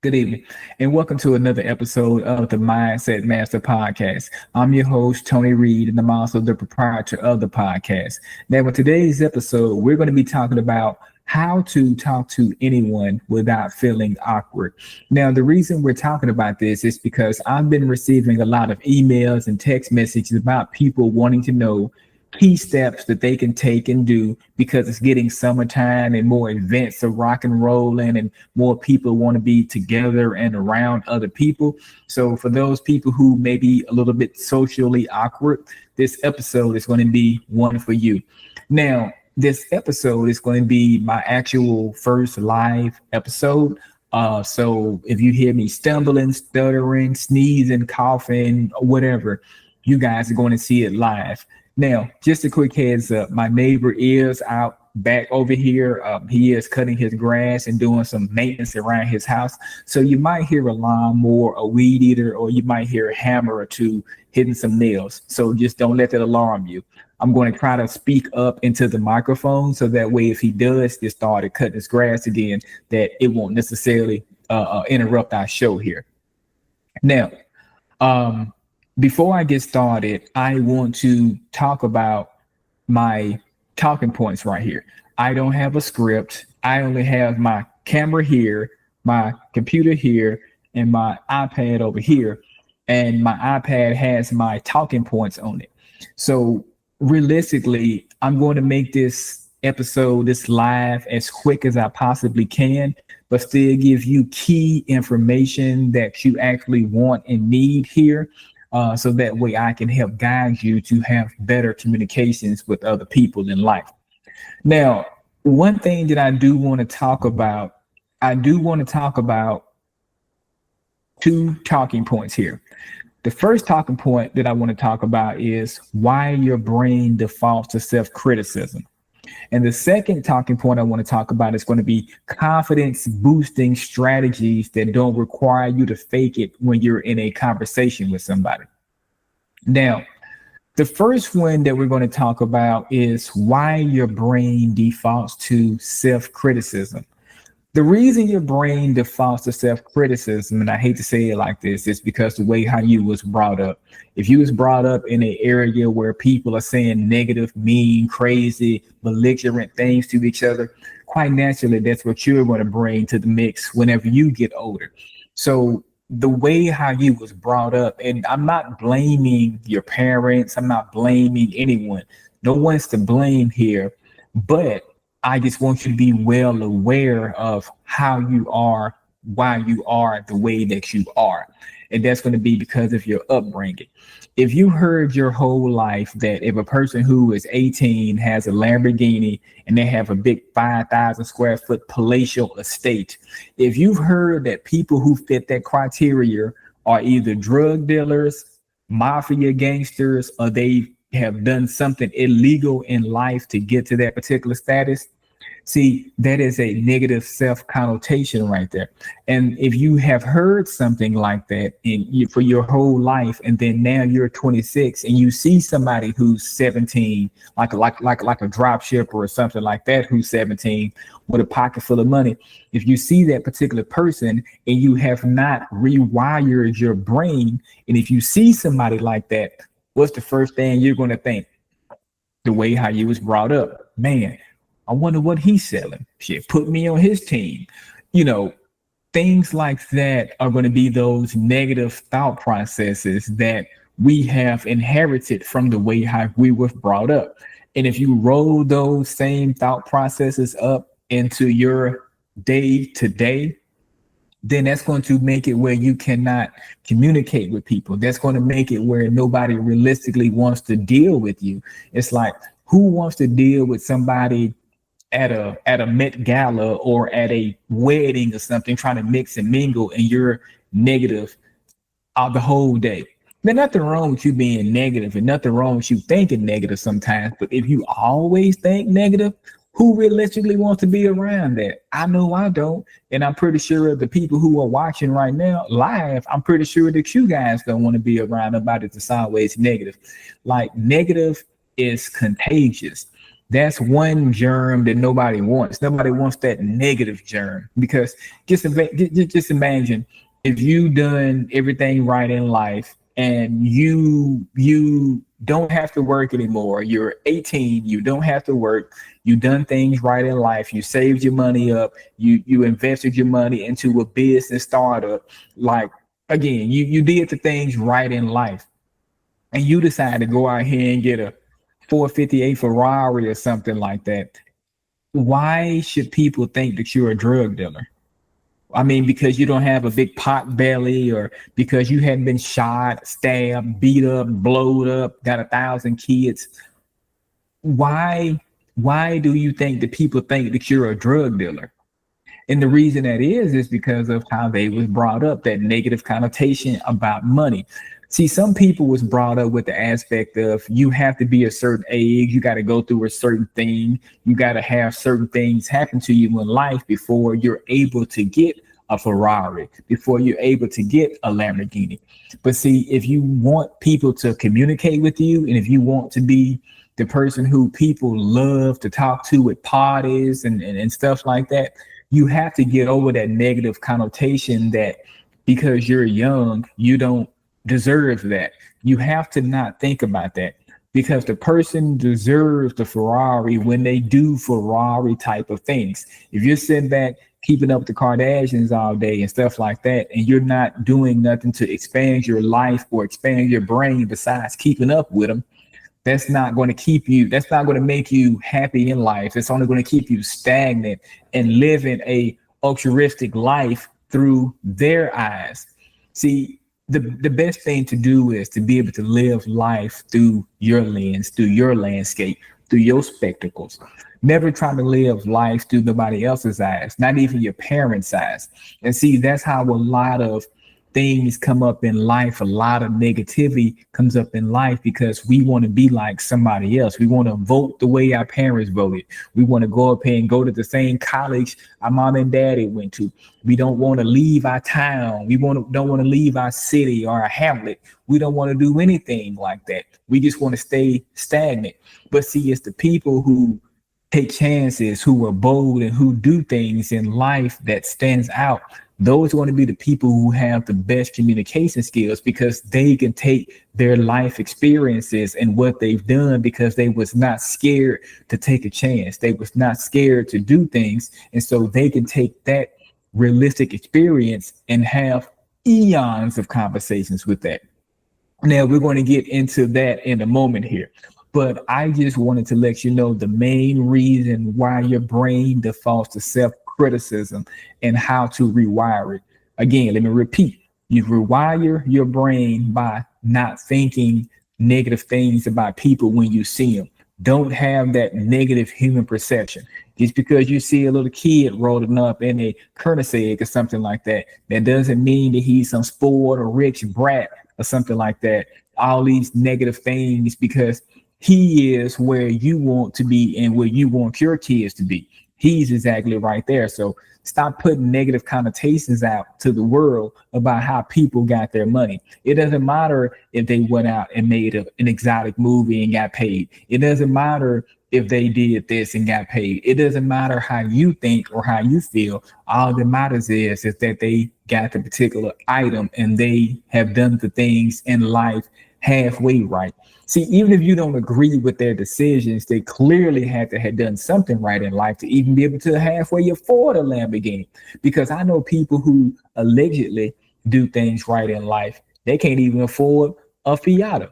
Good evening, and welcome to another episode of the Mindset Master Podcast. I'm your host, Tony Reed, and I'm also the proprietor of the podcast. Now, with today's episode, we're going to be talking about how to talk to anyone without feeling awkward. Now, the reason we're talking about this is because I've been receiving a lot of emails and text messages about people wanting to know key steps that they can take and do because it's getting summertime and more events are rock and rolling and more people want to be together and around other people. So for those people who may be a little bit socially awkward, this episode is going to be one for you. Now, this episode is going to be my actual first live episode. So if you hear me stumbling, stuttering, sneezing, coughing, or whatever, you guys are going to see it live. Now, just a quick heads up, my neighbor is out back over here. He is cutting his grass and doing some maintenance around his house. So you might hear a lawnmower, a weed eater, or you might hear a hammer or two hitting some nails. So just don't let that alarm you. I'm going to try to speak up into the microphone so that way if he does just start cutting his grass again, that it won't necessarily interrupt our show here. Now, before I get started, I want to talk about my talking points right here. I don't have a script. I only have my camera here, my computer here, and my iPad over here. And my iPad has my talking points on it. So realistically, I'm going to make this episode, this live, as quick as I possibly can, but still give you key information that you actually want and need here. So that way I can help guide you to have better communications with other people in life. Now, one thing that I do want to talk about two talking points here. The first talking point that I want to talk about is why your brain defaults to self-criticism. And the second talking point I want to talk about is going to be confidence boosting strategies that don't require you to fake it when you're in a conversation with somebody. Now, the first one that we're going to talk about is why your brain defaults to self-criticism. The reason your brain defaults to self-criticism, and I hate to say it like this, is because the way how you was brought up. If you was brought up in an area where people are saying negative, mean, crazy, belligerent things to each other, quite naturally, that's what you're going to bring to the mix whenever you get older. So the way how you was brought up, and I'm not blaming your parents, I'm not blaming anyone. No one's to blame here, but I just want you to be well aware of how you are, why you are the way that you are. And that's going to be because of your upbringing. If you heard your whole life that if a person who is 18 has a Lamborghini and they have a big 5,000 square foot palatial estate, if you've heard that people who fit that criteria are either drug dealers, mafia gangsters, or they have done something illegal in life to get to that particular status, see, that is a negative self-connotation right there. And if you have heard something like that for your whole life, and then now you're 26 and you see somebody who's 17, like a drop shipper or something like that, who's 17 with a pocket full of money, if you see that particular person and you have not rewired your brain, and if you see somebody like that, what's the first thing you're going to think? The way how you was brought up. Man, I wonder what he's selling. Shit, put me on his team. You know, things like that are going to be those negative thought processes that we have inherited from the way how we were brought up. And if you roll those same thought processes up into your day to day, then that's going to make it where you cannot communicate with people. That's going to make it where nobody realistically wants to deal with you. It's like, who wants to deal with somebody at a Met Gala or at a wedding or something, trying to mix and mingle, and you're negative the whole day? There's nothing wrong with you being negative, and nothing wrong with you thinking negative sometimes. But if you always think negative, who realistically wants to be around that? I know I don't. And I'm pretty sure the people who are watching right now live, I'm pretty sure that you guys don't want to be around nobody that's always negative. Like, negative is contagious. That's one germ that nobody wants. Nobody wants that negative germ, because just imagine if you done everything right in life and you don't have to work anymore. You're 18, you don't have to work. You done things right in life. You saved your money up. You invested your money into a business startup. Like, again, you did the things right in life, and you decide to go out here and get a 458 Ferrari or something like that. Why should people think that you're a drug dealer? I mean, because you don't have a big pot belly, or because you hadn't been shot, stabbed, beat up, blowed up, got 1,000 kids. Why do you think that people think that you're a drug dealer? And the reason that is because of how they was brought up, that negative connotation about money. See, some people was brought up with the aspect of you have to be a certain age, you got to go through a certain thing, you got to have certain things happen to you in life before you're able to get a Ferrari, before you're able to get a Lamborghini. But see, if you want people to communicate with you, and if you want to be the person who people love to talk to at parties and stuff like that, you have to get over that negative connotation that because you're young, you don't deserve that. You have to not think about that, because the person deserves the Ferrari when they do Ferrari type of things. If you're sitting back keeping up with the Kardashians all day and stuff like that, and you're not doing nothing to expand your life or expand your brain besides keeping up with them, that's not going to keep you, that's not going to make you happy in life. It's only going to keep you stagnant and living a altruistic life through their eyes. See, the best thing to do is to be able to live life through your lens, through your landscape, through your spectacles. Never try to live life through nobody else's eyes, not even your parents' eyes. And see, that's how a lot of things come up in life. A lot of negativity comes up in life because we want to be like somebody else. We want to vote the way our parents voted. We want to go up here and go to the same college our mom and daddy went to. We don't want to leave our town. Don't want to leave our city or our hamlet. We don't want to do anything like that. We just want to stay stagnant. But see, it's the people who take chances, who are bold, and who do things in life that stands out. Those are going to be the people who have the best communication skills, because they can take their life experiences and what they've done because they was not scared to take a chance. They was not scared to do things. And so they can take that realistic experience and have eons of conversations with that. Now, we're going to get into that in a moment here. But I just wanted to let you know the main reason why your brain defaults to self-criticism and how to rewire it. Again, let me repeat. You rewire your brain by not thinking negative things about people when you see them. Don't have that negative human perception. Just because you see a little kid rolling up in a Koenigsegg or something like that, that doesn't mean that he's some spoiled or rich brat or something like that. All these negative things, because he is where you want to be and where you want your kids to be. He's exactly right there. So stop putting negative connotations out to the world about how people got their money. It doesn't matter if they went out and made an exotic movie and got paid. It doesn't matter if they did this and got paid. It doesn't matter how you think or how you feel. All that matters is that they got the particular item and they have done the things in life halfway right. See, even if you don't agree with their decisions, they clearly had to have done something right in life to even be able to halfway afford a Lamborghini. Because I know people who allegedly do things right in life, they can't even afford a Fiat.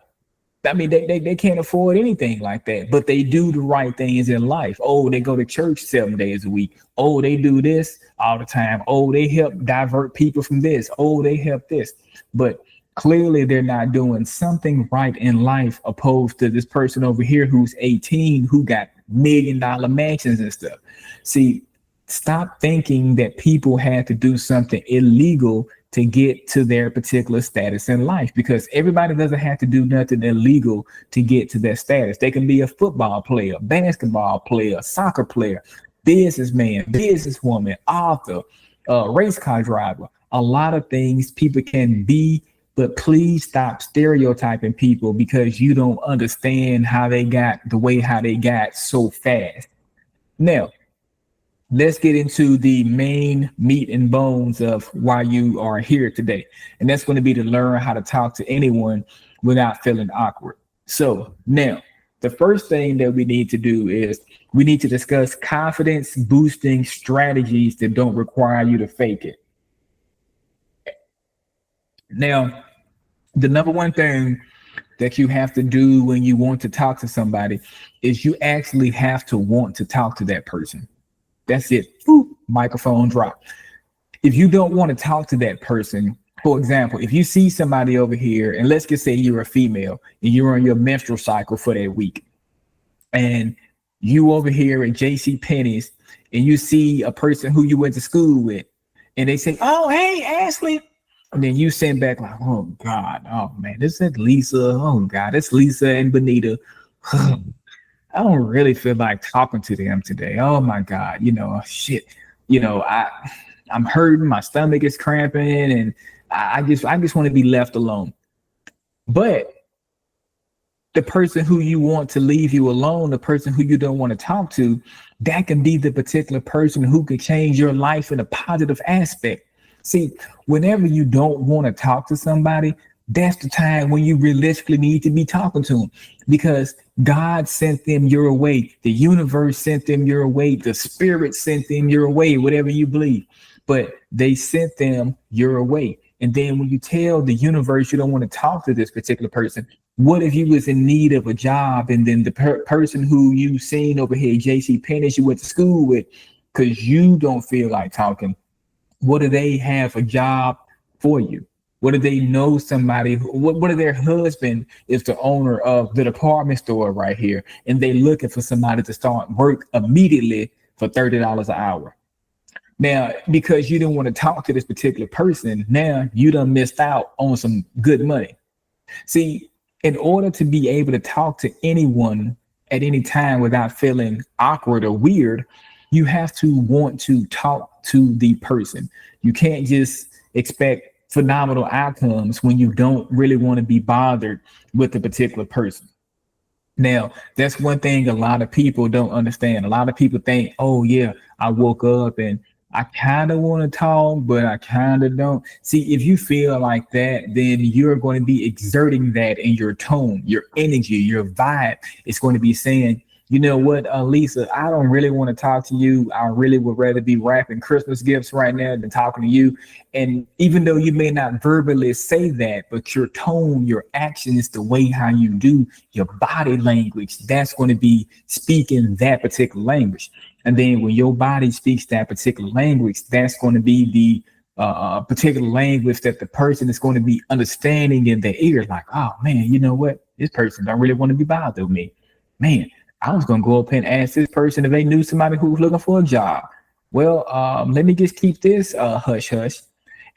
I mean, they can't afford anything like that, but they do the right things in life. Oh, they go to church 7 days a week. Oh, they do this all the time. Oh, they help divert people from this. Oh, they help this. But clearly they're not doing something right in life, opposed to this person over here who's 18, who got $1 million mansions and stuff. See, stop thinking that people had to do something illegal to get to their particular status in life, because everybody doesn't have to do nothing illegal to get to their status. They can be a football player, basketball player, soccer player, businessman, businesswoman, author, race car driver. A lot of things people can be, but please stop stereotyping people because you don't understand how they got how they got so fast. Now, let's get into the main meat and bones of why you are here today. And that's going to be to learn how to talk to anyone without feeling awkward. So now, the first thing that we need to do is we need to discuss confidence boosting strategies that don't require you to fake it. Now, the number one thing that you have to do when you want to talk to somebody is you actually have to want to talk to that person. That's it. Boop, microphone drop. If you don't want to talk to that person, for example, if you see somebody over here, and let's just say you're a female and you're on your menstrual cycle for that week, and you over here at JC Penney's and you see a person who you went to school with, and they say, "Oh, hey, Ashley." And then you send back like, "Oh God, oh man, this is Lisa. Oh God, it's Lisa and Benita. I don't really feel like talking to them today. Oh my God, shit. I'm hurting. My stomach is cramping, and I just want to be left alone." But the person who you want to leave you alone, the person who you don't want to talk to, that can be the particular person who could change your life in a positive aspect. See, whenever you don't want to talk to somebody, that's the time when you realistically need to be talking to them, because God sent them your way. The universe sent them your way. The spirit sent them your way, whatever you believe, but they sent them your way. And then when you tell the universe you don't want to talk to this particular person, what if you was in need of a job, and then the person who you seen over here, JC Penney, you went to school with, because you don't feel like talking, what do they have a job for you? What do they know somebody? What if their husband is the owner of the department store right here, and they looking for somebody to start work immediately for $30 an hour? Now, because you didn't want to talk to this particular person, now you done missed out on some good money. See, in order to be able to talk to anyone at any time without feeling awkward or weird, you have to want to talk to the person. You can't just expect phenomenal outcomes when you don't really want to be bothered with a particular person. Now, that's one thing a lot of people don't understand. A lot of people think, "Oh yeah, I woke up and I kind of want to talk, but I kind of don't." See, if you feel like that, then you're going to be exerting that in your tone, your energy, your vibe. It's going to be saying, "You know what, Lisa, I don't really want to talk to you. I really would rather be wrapping Christmas gifts right now than talking to you." And even though you may not verbally say that, but your tone, your actions, the way how you do your body language, that's going to be speaking that particular language. And then when your body speaks that particular language, that's going to be the particular language that the person is going to be understanding in their ear. Like, "Oh man, you know what? This person don't really want to be bothered with me. Man, I was going to go up and ask this person if they knew somebody who was looking for a job. Well, let me just keep this hush hush."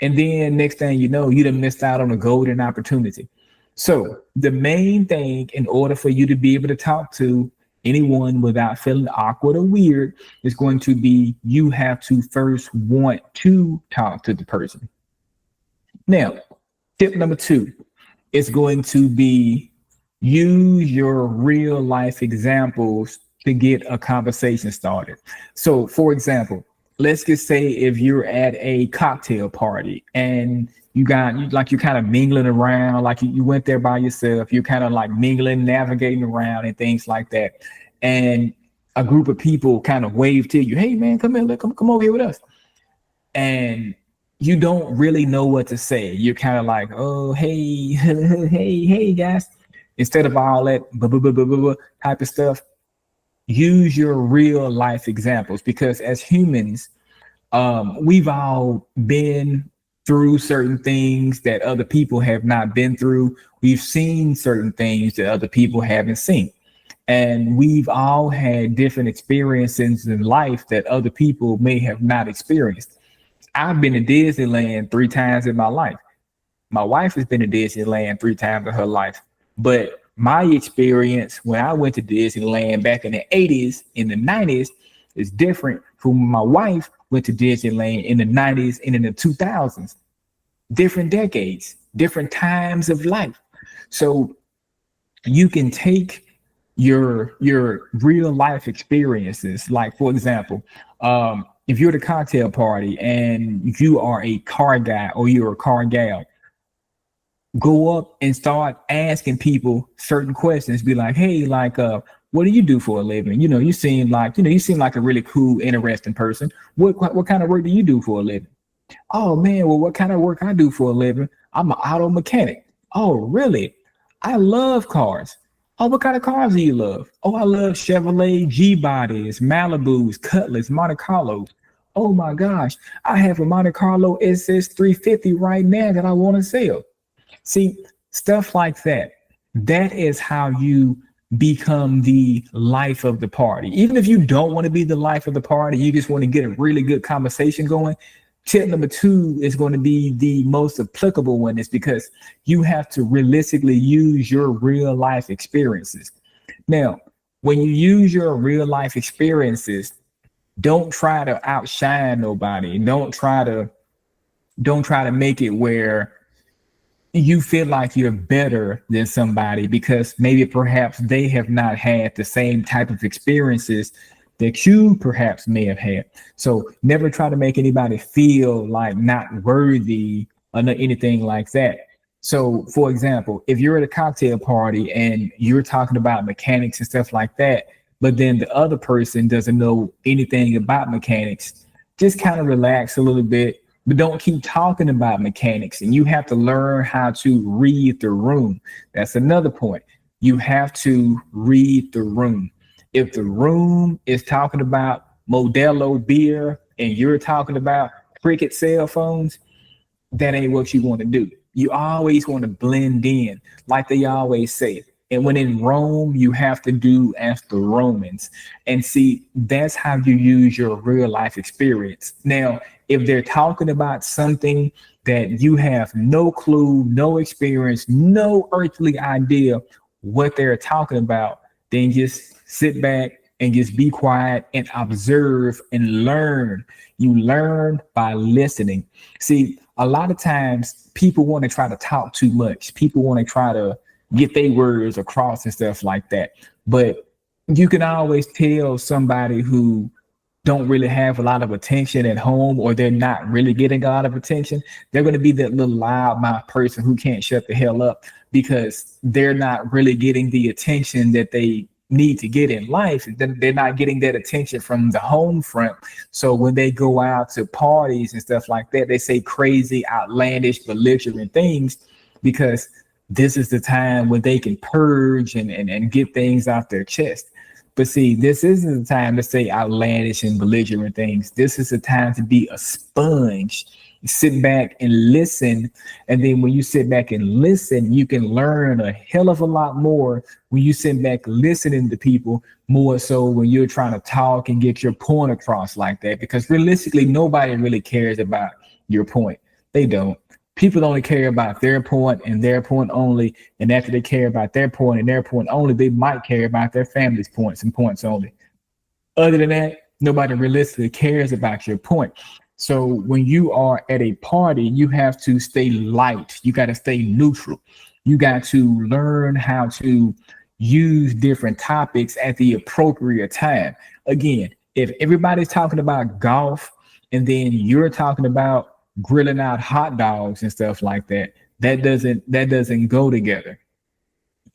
And then next thing you know, you done missed out on a golden opportunity. So the main thing in order for you to be able to talk to anyone without feeling awkward or weird is going to be, you have to first want to talk to the person. Now, tip number 2 is going to be, use your real life examples to get a conversation started. So for example, let's just say if you're at a cocktail party and you're kind of mingling around, like you went there by yourself, you're kind of like mingling, navigating around and things like that. And a group of people kind of wave to you, "Hey man, come here, come over here with us." And you don't really know what to say. You're kind of like, "Oh, hey, hey guys." Instead of all that type of stuff, use your real life examples, because as humans, we've all been through certain things that other people have not been through. We've seen certain things that other people haven't seen. And we've all had different experiences in life that other people may have not experienced. I've been to Disneyland 3 times in my life. My wife has been to Disneyland 3 times in her life. But my experience when I went to Disneyland back in the 80s, in the 90s, is different from when my wife went to Disneyland in the 90s and in the 2000s. different decades, different times of life. So you can take your real life experiences, like for example, if you're at a cocktail party and you are a car guy or you're a car gal, go up and start asking people certain questions. Be like, hey, like, what do you do for a living? You seem like a really cool, interesting person. What kind of work do you do for a living? Oh man, well, what kind of work I do for a living? I'm an auto mechanic. Oh, really? I love cars. Oh, what kind of cars do you love? Oh, I love Chevrolet G bodies, Malibus, Cutlass, Monte Carlos. Oh my gosh, I have a Monte Carlo SS 350 right now that I want to sell. See, stuff like that. That is how you become the life of the party. Even if you don't want to be the life of the party, you just want to get a really good conversation going. Tip number 2 is going to be the most applicable one, is because you have to realistically use your real life experiences. Now, when you use your real life experiences, don't try to outshine nobody. Don't try to make it where you feel like you're better than somebody because maybe perhaps they have not had the same type of experiences that you perhaps may have had. So never try to make anybody feel like not worthy or anything like that. So for example, if you're at a cocktail party and you're talking about mechanics and stuff like that, but then the other person doesn't know anything about mechanics, just kind of relax a little bit, but don't keep talking about mechanics. And you have to learn how to read the room. That's another point. You have to read the room. If the room is talking about Modelo beer and you're talking about Cricket cell phones, that ain't what you want to do. You always want to blend in, like they always say. And when in Rome, you have to do as the Romans. And see, that's how you use your real life experience. Now, if they're talking about something that you have no clue, no experience, no earthly idea what they're talking about, then just sit back and just be quiet and observe and learn. You learn by listening. See, a lot of times people want to try to talk too much. People want to try to get their words across and stuff like that. But you can always tell somebody who don't really have a lot of attention at home, or they're not really getting a lot of attention. They're going to be that little loudmouth person who can't shut the hell up because they're not really getting the attention that they need to get in life. They're not getting that attention from the home front. So when they go out to parties and stuff like that, they say crazy, outlandish, belligerent things because this is the time when they can purge and get things off their chest. But see, this isn't the time to say outlandish and belligerent things. This is the time to be a sponge. Sit back and listen. And then when you sit back and listen, you can learn a hell of a lot more when you sit back listening to people, more so when you're trying to talk and get your point across like that. Because realistically, nobody really cares about your point. They don't. People only care about their point and their point only. And after they care about their point and their point only, they might care about their family's points and points only. Other than that, nobody realistically cares about your point. So when you are at a party, you have to stay light. You got to stay neutral. You got to learn how to use different topics at the appropriate time. Again, if everybody's talking about golf and then you're talking about grilling out hot dogs and stuff like that, that doesn't go together.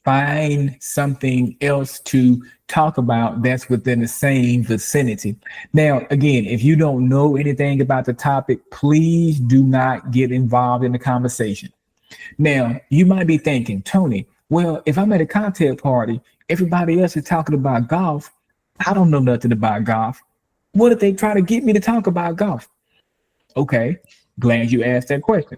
Find something else to talk about that's within the same vicinity. Now, again, if you don't know anything about the topic, please do not get involved in the conversation. Now, you might be thinking, Tony, well, if I'm at a cocktail party, everybody else is talking about golf. I don't know nothing about golf. What if they try to get me to talk about golf? Okay, glad you asked that question.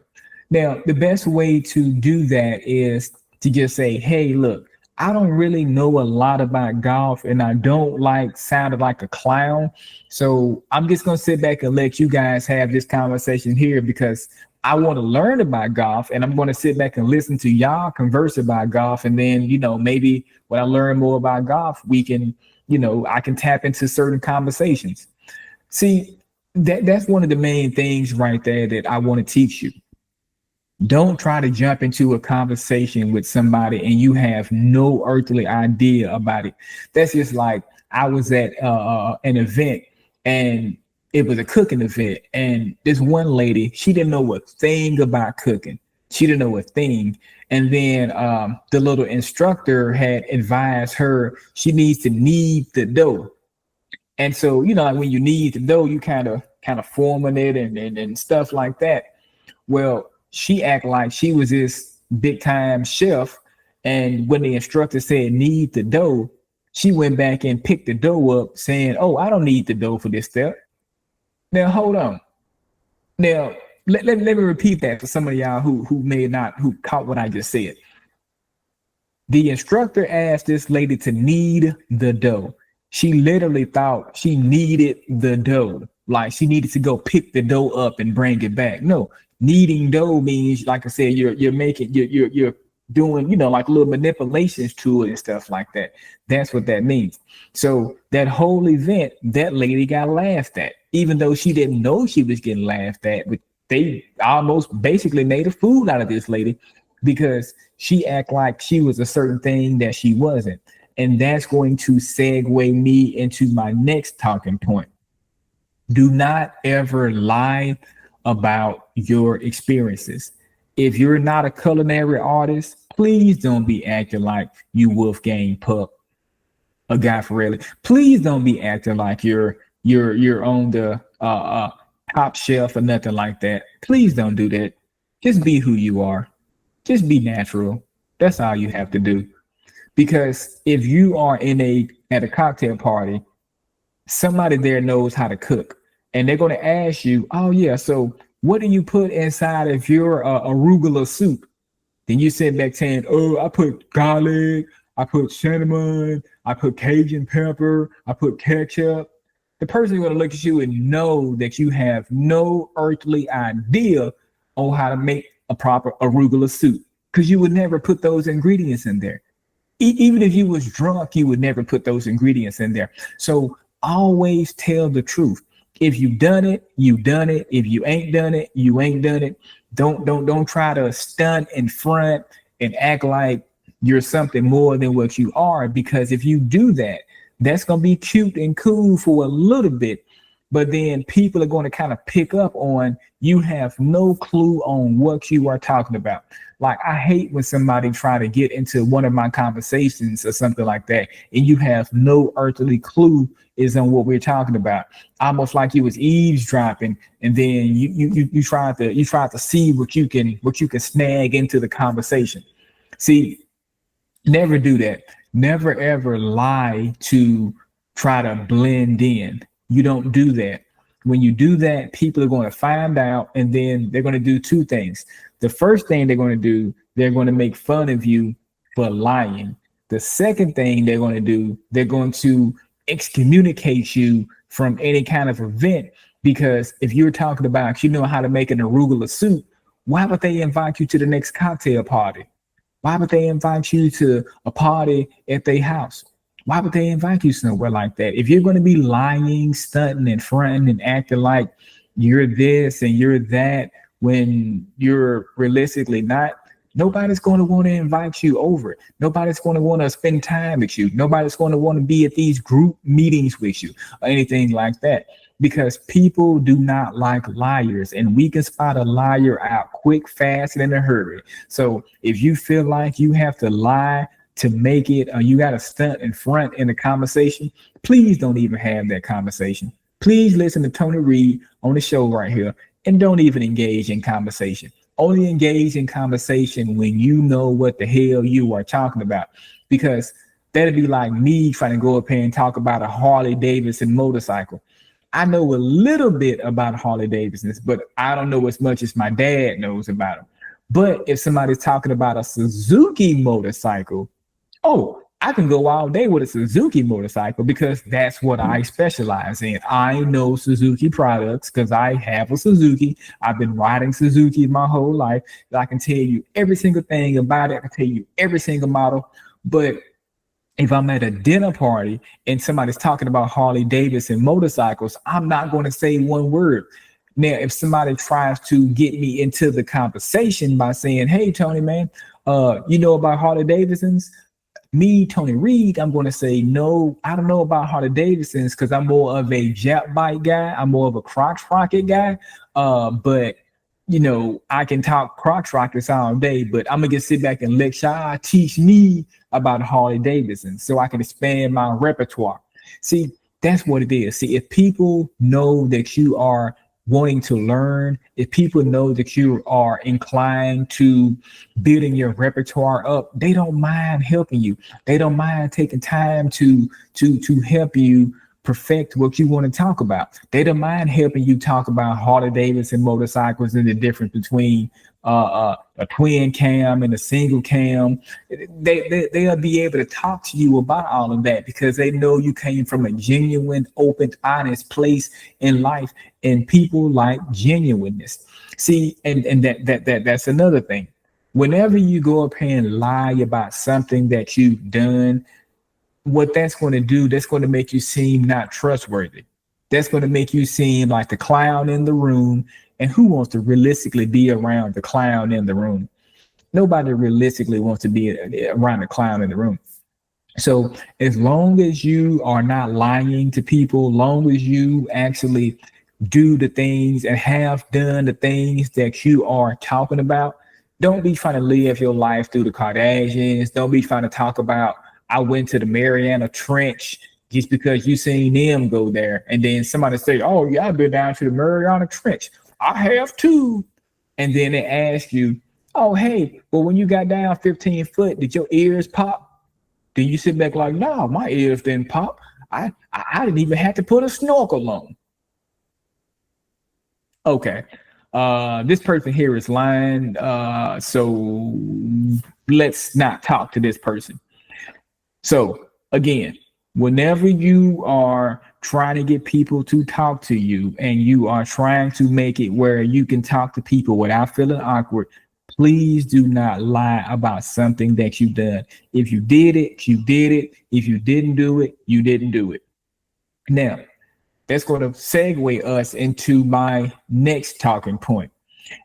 Now, the best way to do that is to just say, hey, look, I don't really know a lot about golf and I don't like sounding like a clown. So I'm just going to sit back and let you guys have this conversation here because I want to learn about golf and I'm going to sit back and listen to y'all converse about golf. And then, maybe when I learn more about golf, we can, I can tap into certain conversations. See, that's one of the main things right there that I want to teach you. Don't try to jump into a conversation with somebody and you have no earthly idea about it. That's just like I was at an event, and it was a cooking event, and this one lady, she didn't know a thing about cooking. She didn't know a thing. And then the little instructor had advised her she needs to knead the dough. And so, like when you knead the dough, you kind of forming it and stuff like that. Well, she act like she was this big time chef, and when the instructor said knead the dough, she went back and picked the dough up, saying, "Oh, I don't need the dough for this step." Now hold on. Now let me repeat that for some of y'all who may not who caught what I just said. The instructor asked this lady to knead the dough. She literally thought she needed the dough, like she needed to go pick the dough up and bring it back. No, kneading dough means, like I said, you're making you're doing, like little manipulations to it and stuff like that. That's what that means. So that whole event, that lady got laughed at, even though she didn't know she was getting laughed at. But they almost basically made a fool out of this lady because she act like she was a certain thing that she wasn't. And that's going to segue me into my next talking point. Do not ever lie about your experiences. If you're not a culinary artist, please don't be acting like you Wolfgang Puck, a guy for really. Please don't be acting like you're on the top shelf or nothing like that. Please don't do that. Just be who you are. Just be natural. That's all you have to do. Because if you are at a cocktail party, somebody there knows how to cook, and they're going to ask you, "Oh yeah, so what do you put inside of your arugula soup?" Then you sit back saying, "Oh, I put garlic, I put cinnamon, I put Cajun pepper, I put ketchup." The person is going to look at you and know that you have no earthly idea on how to make a proper arugula soup, because you would never put those ingredients in there. Even if you was drunk, you would never put those ingredients in there. So always tell the truth. If you done it, you done it. If you ain't done it, you ain't done it. Don't try to stunt in front and act like you're something more than what you are, because if you do that, that's going to be cute and cool for a little bit, but then people are going to kind of pick up on you have no clue on what you are talking about. Like, I hate when somebody try to get into one of my conversations or something like that, and you have no earthly clue is on what we're talking about. Almost like you was eavesdropping, and then you try to see what you can snag into the conversation. See, never do that. Never ever lie to try to blend in. You don't do that. When you do that, people are going to find out, and then they're going to do two things. The first thing they're going to do, they're going to make fun of you for lying. The second thing they're going to do, they're going to excommunicate you from any kind of event, because if you're talking about, how to make an arugula soup, why would they invite you to the next cocktail party? Why would they invite you to a party at their house? Why would they invite you somewhere like that? If you're going to be lying, stunting, and fronting and acting like you're this and you're that when you're realistically not, nobody's going to want to invite you over. Nobody's going to want to spend time with you. Nobody's going to want to be at these group meetings with you or anything like that, because people do not like liars, and we can spot a liar out quick, fast, and in a hurry. So if you feel like you have to lie to make it, or you got to stunt in front in the conversation, please don't even have that conversation. Please listen to Tony Reed on the show right here, and don't even engage in conversation. Only engage in conversation when you know what the hell you are talking about, because that'd be like me trying to go up here and talk about a Harley Davidson motorcycle. I know a little bit about Harley Davidsons, but I don't know as much as my dad knows about them. But if somebody's talking about a Suzuki motorcycle, oh, I can go all day with a Suzuki motorcycle, because that's what I specialize in. I know Suzuki products because I have a Suzuki. I've been riding Suzuki my whole life. I can tell you every single thing about it. I can tell you every single model. But if I'm at a dinner party and somebody's talking about Harley Davidson motorcycles, I'm not going to say one word. Now, if somebody tries to get me into the conversation by saying, "Hey, Tony, man, you know about Harley Davidsons?" Me, Tony Reed, I'm going to say, no, I don't know about Harley Davidsons because I'm more of a Jap bike guy. I'm more of a crotch rocket guy. But I can talk crotch rockets all day, but I'm gonna just sit back and let y'all teach me about Harley Davidson so I can expand my repertoire. See, that's what it is. See, if people know that you are wanting to learn, if people know that you are inclined to building your repertoire up, they don't mind helping you. They don't mind taking time to help you perfect what you want to talk about. They don't mind helping you talk about Harley Davidson motorcycles and the difference between a twin cam and a single cam. They'll be able to talk to you about all of that because they know you came from a genuine, open, honest place in life, and people like genuineness. See, and that's another thing. Whenever you go up here and lie about something that you've done, what that's going to do, that's going to make you seem not trustworthy. That's going to make you seem like the clown in the room. And who wants to realistically be around the clown in the room? Nobody realistically wants to be around the clown in the room. So as long as you are not lying to people, long as you actually do the things and have done the things that you are talking about, don't be trying to live your life through the Kardashians. Don't be trying to talk about, I went to the Mariana Trench just because you seen them go there. And then somebody say, oh, yeah, I've been down to the Mariana Trench. I have too. And then they ask you, oh, hey, well, when you got down 15 foot, did your ears pop? Then you sit back like, no, my ears didn't pop. I didn't even have to put a snorkel on. Okay. This person here is lying. So let's not talk to this person. So again, whenever you are trying to get people to talk to you and you are trying to make it where you can talk to people without feeling awkward, please do not lie about something that you've done. If you did it, you did it. If you didn't do it, you didn't do it. Now, that's going to segue us into my next talking point.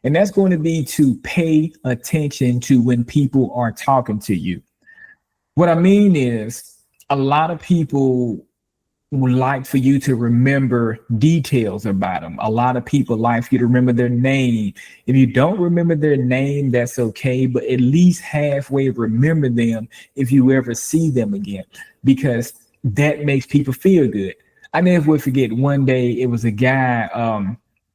And that's going to be to pay attention to when people are talking to you. What I mean is, a lot of people would like for you to remember details about them. A lot of people like for you to remember their name. If you don't remember their name, that's okay, but at least halfway remember them if you ever see them again, because that makes people feel good. I never would forget one day, it was a guy,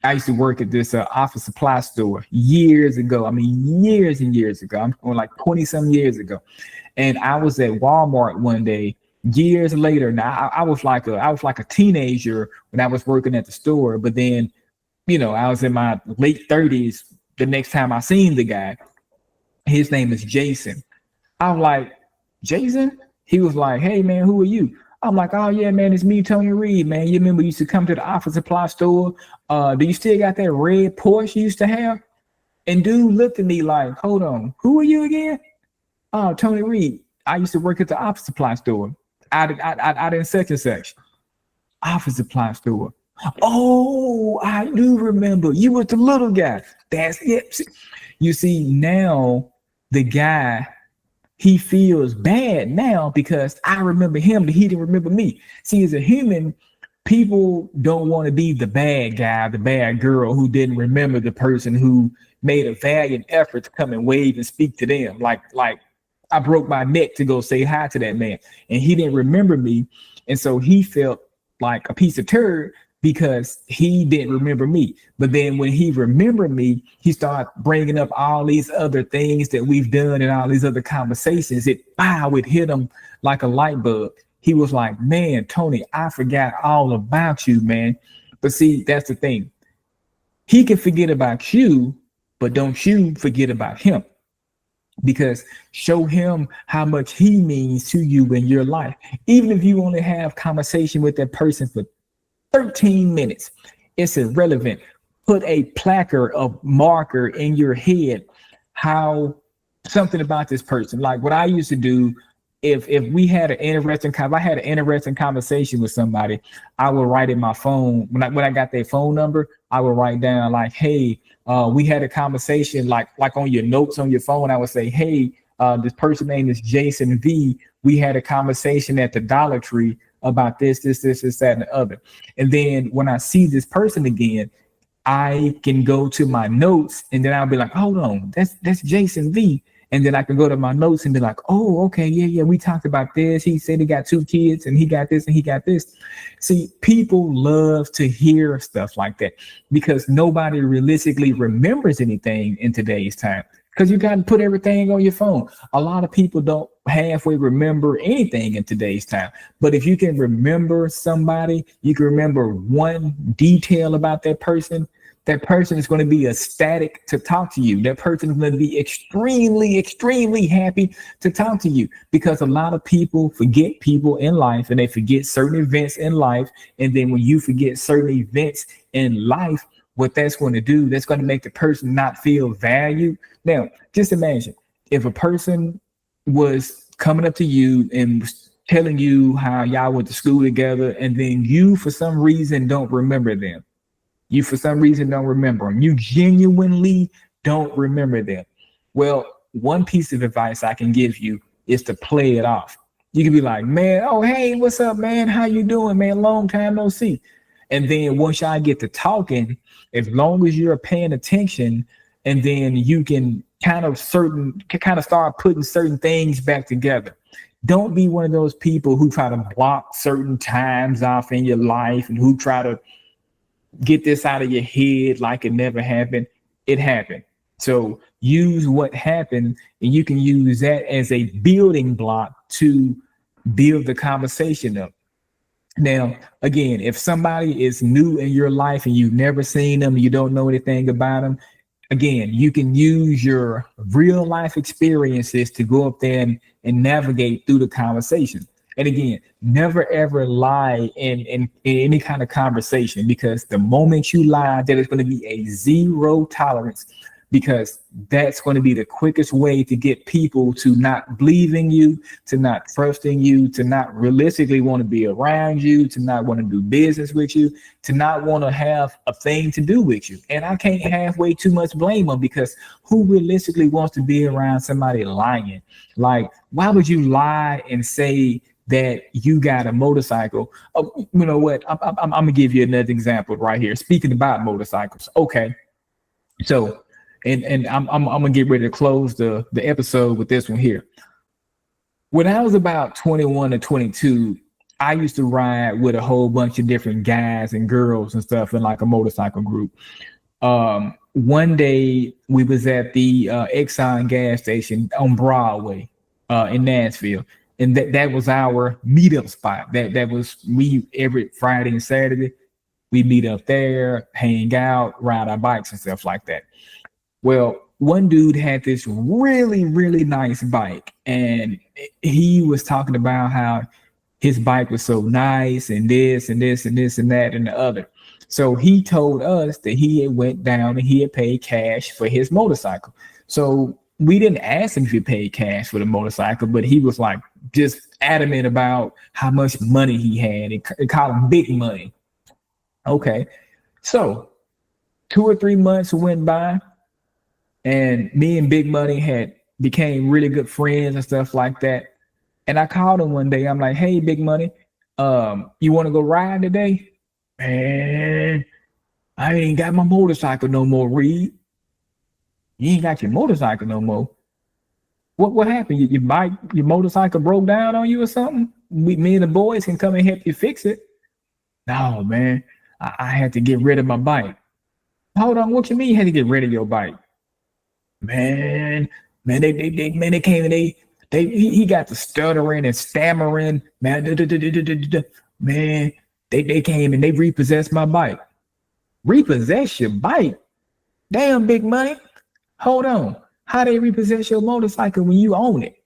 I used to work at this office supply store years ago. I mean, years and years ago. I'm going like 20 some years ago. And I was at Walmart one day, years later. Now I was like a teenager when I was working at the store, but then, I was in my late 30s. The next time I seen the guy, his name is Jason. I was like, Jason? He was like, hey man, who are you? I'm like, oh yeah, man, it's me, Tony Reed, man. You remember you used to come to the office supply store? Do you still got that red Porsche you used to have? And dude looked at me like, hold on, who are you again? Oh, Tony Reed. I used to work at the office supply store. Out in such and such. Office supply store. Oh, I do remember. You were the little guy. That's it. You see, now the guy, he feels bad now because I remember him, but he didn't remember me. See, as a human, people don't want to be the bad guy, the bad girl who didn't remember the person who made a valiant effort to come and wave and speak to them. Like I broke my neck to go say hi to that man, and he didn't remember me. And so he felt like a piece of turd because he didn't remember me. But then when he remembered me, he started bringing up all these other things that we've done and all these other conversations. It hit him like a light bulb. He was like, man, Tony, I forgot all about you, man. But see, that's the thing. He can forget about you, but don't you forget about him. Because show him how much he means to you in your life. Even if you only have conversation with that person for 13 minutes, it's irrelevant. Put a placard of marker in your head, how something about this person. Like what I used to do, if we had an interesting, if I had an interesting conversation with somebody, I would write in my phone when I got their phone number, I would write down like, hey, we had a conversation, like on your notes on your phone. I would say, hey, this person name is Jason V. We had a conversation at the Dollar Tree about this, that, and the other. And then when I see this person again, I can go to my notes and then I'll be like, hold on, that's Jason V. And then I can go to my notes and be like, oh, okay, yeah, we talked about this. He said he got 2 kids and he got this and he got this. See, people love to hear stuff like that because nobody realistically remembers anything in today's time because you got to put everything on your phone. A lot of people don't halfway remember anything in today's time. But if you can remember somebody, you can remember one detail about that person is going to be ecstatic to talk to you. That person is going to be extremely happy to talk to you because a lot of people forget people in life and they forget certain events in life. And then when you forget certain events in life, what that's going to do, that's going to make the person not feel valued. Now, just imagine if a person was coming up to you and telling you how y'all went to school together, and then you, for some reason, don't remember them. You, for some reason, don't remember them. You genuinely don't remember them. Well, one piece of advice I can give you is to play it off. You can be like, man, oh, hey, what's up, man? How you doing, man? Long time no see. And then once y'all get to talking, as long as you're paying attention, and then you can kind of start putting certain things back together. Don't be one of those people who try to block certain times off in your life and who try to get this out of your head like it never happened. It happened. So use what happened, and you can use that as a building block to build the conversation up. Now, again, if somebody is new in your life and you've never seen them, you don't know anything about them, again, you can use your real life experiences to go up there and navigate through the conversation. And again, never ever lie in any kind of conversation, because the moment you lie, there is going to be a zero tolerance, because that's going to be the quickest way to get people to not believe in you, to not trust in you, to not realistically want to be around you, to not want to do business with you, to not want to have a thing to do with you. And I can't halfway too much blame them, because who realistically wants to be around somebody lying? Like, why would you lie and say that you got a motorcycle? Oh, you know what? I'm gonna give you another example right here. Speaking about motorcycles, okay. So, and I'm gonna get ready to close the episode with this one here. When I was about 21 or 22, I used to ride with a whole bunch of different guys and girls and stuff in like a motorcycle group. One day we was at the Exxon gas station on Broadway in Nashville. And that was our meetup spot. That was, we every Friday and Saturday, we meet up there, hang out, ride our bikes and stuff like that. Well, one dude had this really nice bike, and he was talking about how his bike was so nice and this and this and this and that and the other. So he told us that he had went down and he had paid cash for his motorcycle. So we didn't ask him if he paid cash for the motorcycle, but he was like just adamant about how much money he had and called him big money. Okay. So 2 or 3 months went by, and me and Big Money had became really good friends and stuff like that. And I called him one day. I'm like, hey, Big Money, you want to go ride today? Man, I ain't got my motorcycle no more, Reed. You ain't got your motorcycle no more. What happened? Your motorcycle broke down on you or something? Me and the boys can come and help you fix it. No, man, I had to get rid of my bike. Hold on, what you mean you had to get rid of your bike? Man, they came and he got the stuttering and stammering. Man, man, they came and they repossessed my bike. Repossess your bike? Damn, Big Money. Hold on. How they repossess your motorcycle when you own it?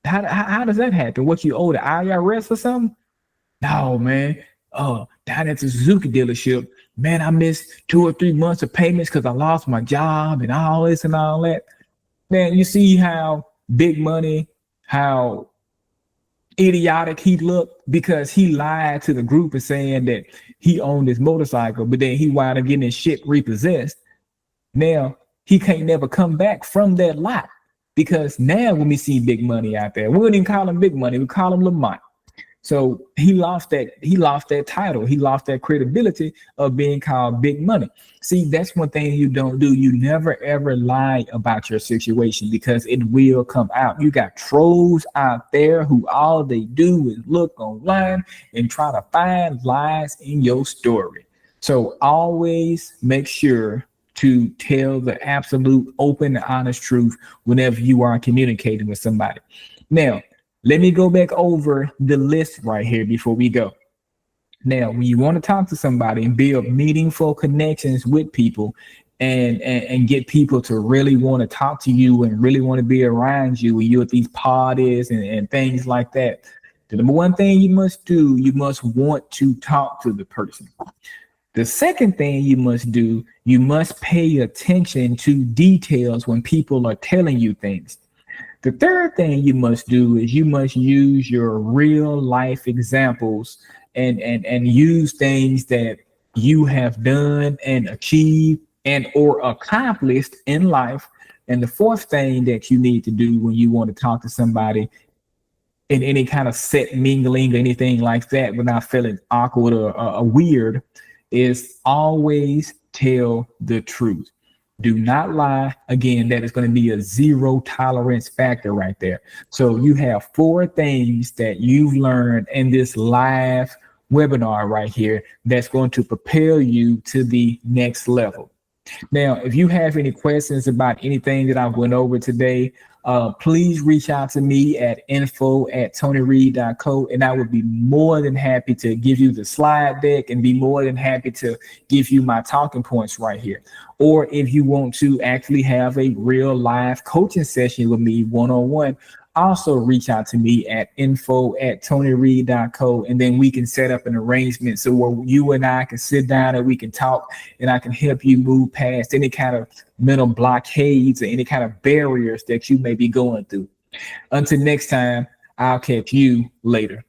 How does that happen? What, you owe the IRS or something? No, man. Down at the Suzuki dealership, man, I missed 2 or 3 months of payments because I lost my job and all this and all that. Man, you see how Big Money, how idiotic he looked because he lied to the group and saying that he owned this motorcycle, but then he wound up getting his shit repossessed. Now he can't never come back from that lie because now when we see big money out there, we wouldn't even call him big money, we call him Lamont. So he lost that title. He lost that credibility of being called big money. See, that's one thing you don't do. You never ever lie about your situation because it will come out. You got trolls out there who all they do is look online and try to find lies in your story. So always make sure to tell the absolute open and honest truth whenever you are communicating with somebody. Now, let me go back over the list right here before we go. Now, when you want to talk to somebody and build meaningful connections with people and get people to really want to talk to you and really want to be around you when you're at these parties and things like that, the number one thing you must do, you must want to talk to the person. The second thing you must do, you must pay attention to details when people are telling you things. The third thing you must do is you must use your real life examples and use things that you have done and achieved and or accomplished in life. And the fourth thing that you need to do when you want to talk to somebody in any kind of set mingling or anything like that without feeling awkward or weird is always tell the truth. Do not lie. Again, that is going to be a zero tolerance factor right there. So you have 4 things that you've learned in this live webinar right here that's going to propel you to the next level. Now, if you have any questions about anything that I went over today, please reach out to me at info@TonyReed.co, and I would be more than happy to give you the slide deck and be more than happy to give you my talking points right here. Or if you want to actually have a real live coaching session with me one-on-one, also reach out to me at info@TonyReed.co, and then we can set up an arrangement so where you and I can sit down and we can talk and I can help you move past any kind of mental blockades or any kind of barriers that you may be going through. Until next time, I'll catch you later.